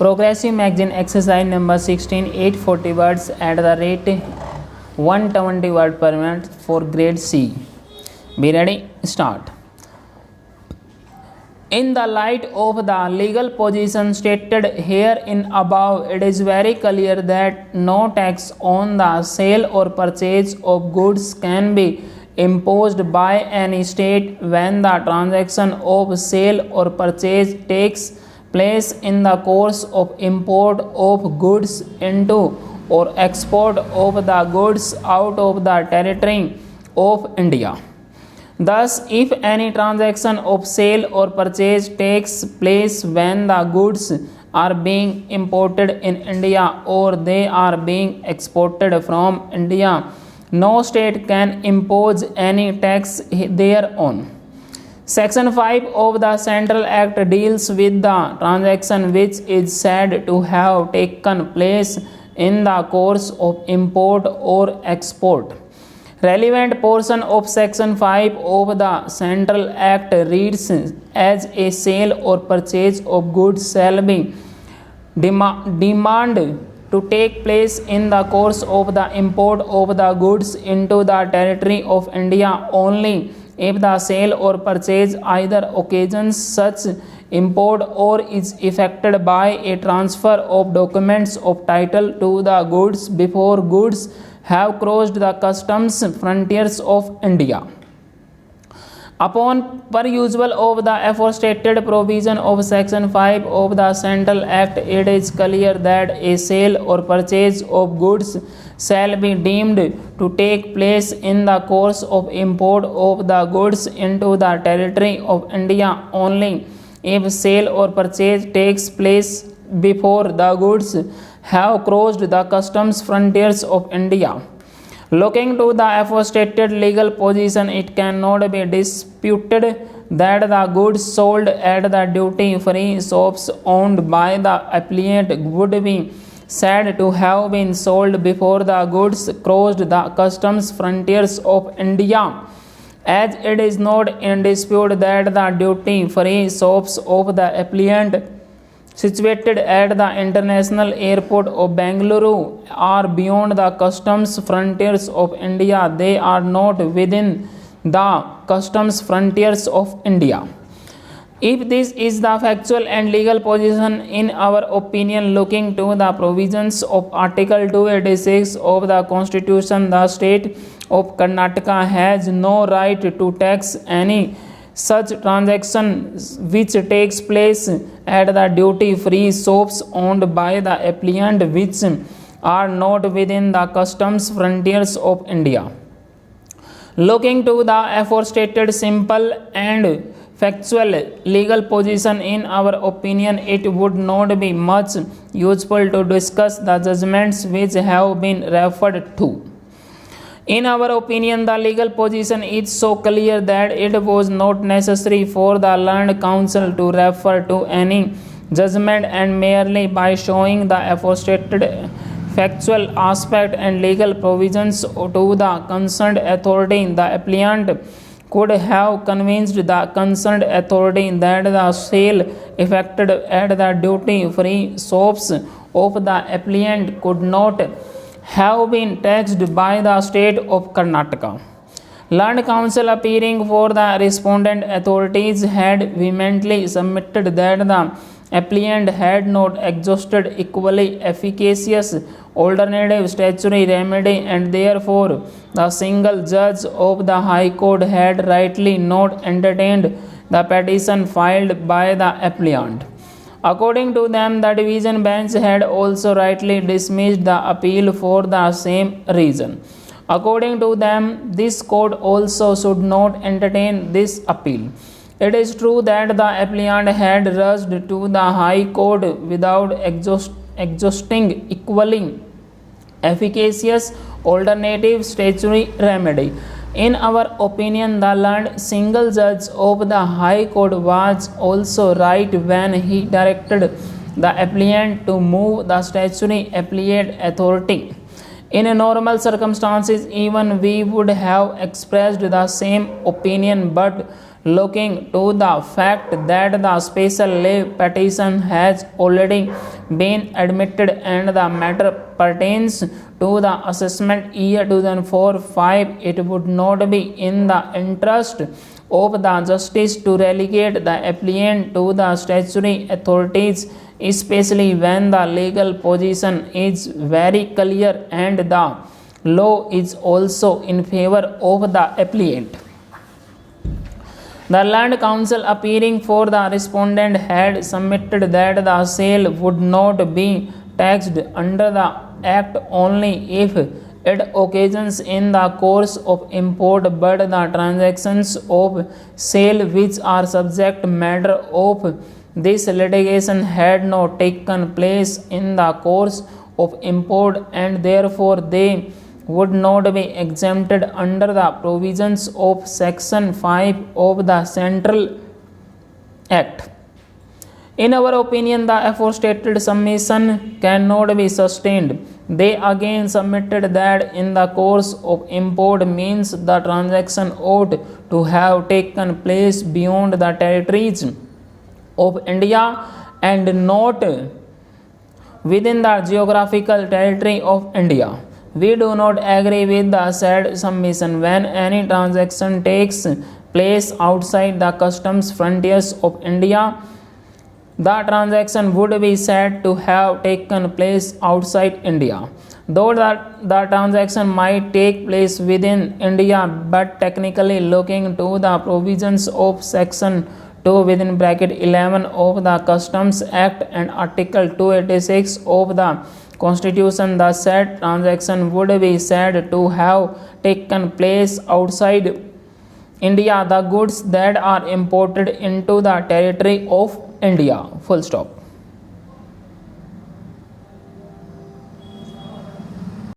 Progressive magazine exercise number 16, 840 words at the rate 120 word per minute for grade C. Be ready? Start. In the light of the legal position stated herein above, it is very clear that no tax on the sale or purchase of goods can be imposed by any state when the transaction of sale or purchase takes place in the course of import of goods into or export of the goods out of the territory of India. Thus, if any transaction of sale or purchase takes place when the goods are being imported in India or they are being exported from India, no state can impose any tax thereon. Section 5 of the Central Act deals with the transaction which is said to have taken place in the course of import or export. Relevant portion of Section 5 of the Central Act reads as a sale or purchase of goods shall be deemed to take place in the course of the import of the goods into the territory of India only if the sale or purchase either occasions such import or is effected by a transfer of documents of title to the goods before goods have crossed the customs frontiers of India. Upon perusal of the aforestated provision of Section 5 of the Central Act, it is clear that a sale or purchase of goods shall be deemed to take place in the course of import of the goods into the territory of India only if sale or purchase takes place before the goods have crossed the customs frontiers of India. Looking to the aforestated legal position, it cannot be disputed that the goods sold at the duty-free shops owned by the applicant would be said to have been sold before the goods crossed the customs frontiers of India, as it is not in dispute that the duty-free shops of the applicant situated at the international airport of Bengaluru are beyond the customs frontiers of India. They are not within the customs frontiers of India. If this is the factual and legal position, in our opinion, looking to the provisions of Article 286 of the Constitution, the state of Karnataka has no right to tax any such transaction which takes place at the duty-free shops owned by the applicant which are not within the customs frontiers of India. Looking to the aforestated simple and factual legal position, in our opinion, it would not be much useful to discuss the judgments which have been referred to. In our opinion, the legal position is so clear that it was not necessary for the learned counsel to refer to any judgment, and merely by showing the aforestated factual aspect and legal provisions to the concerned authority, the applicant could have convinced the concerned authority that the sale effected at the duty-free shops of the applicant could not have been taxed by the state of Karnataka. Learned counsel appearing for the respondent authorities had vehemently submitted that the applicant had not exhausted equally efficacious alternative statutory remedy, and therefore the single judge of the High Court had rightly not entertained the petition filed by the applicant. According to them, the division bench had also rightly dismissed the appeal for the same reason. According to them, this court also should not entertain this appeal. It is true that the applicant had rushed to the High Court without exhausting equally efficacious alternative statutory remedy. In our opinion, the learned single judge of the High Court was also right when he directed the applicant to move the statutory appellate authority. In normal circumstances, even we would have expressed the same opinion, but looking to the fact that the special leave petition has already been admitted and the matter pertains to the assessment year 2004-5, it would not be in the interest of the justice to relegate the applicant to the statutory authorities, especially when the legal position is very clear and the law is also in favor of the applicant. The Land Council, appearing for the respondent, had submitted that the sale would not be taxed under the Act only if it occasions in the course of import, but the transactions of sale which are subject matter of this litigation had not taken place in the course of import, and therefore they would not be exempted under the provisions of Section 5 of the Central Act. In our opinion, the aforestated submission cannot be sustained. They again submitted that in the course of import means the transaction ought to have taken place beyond the territories of India and not within the geographical territory of India. We do not agree with the said submission. When any transaction takes place outside the customs frontiers of India, the transaction would be said to have taken place outside India. Though the transaction might take place within India, but technically looking to the provisions of Section 2 within bracket 11 of the Customs Act and Article 286 of the Constitution, the said transaction would be said to have taken place outside India, the goods that are imported into the territory of India. Full stop.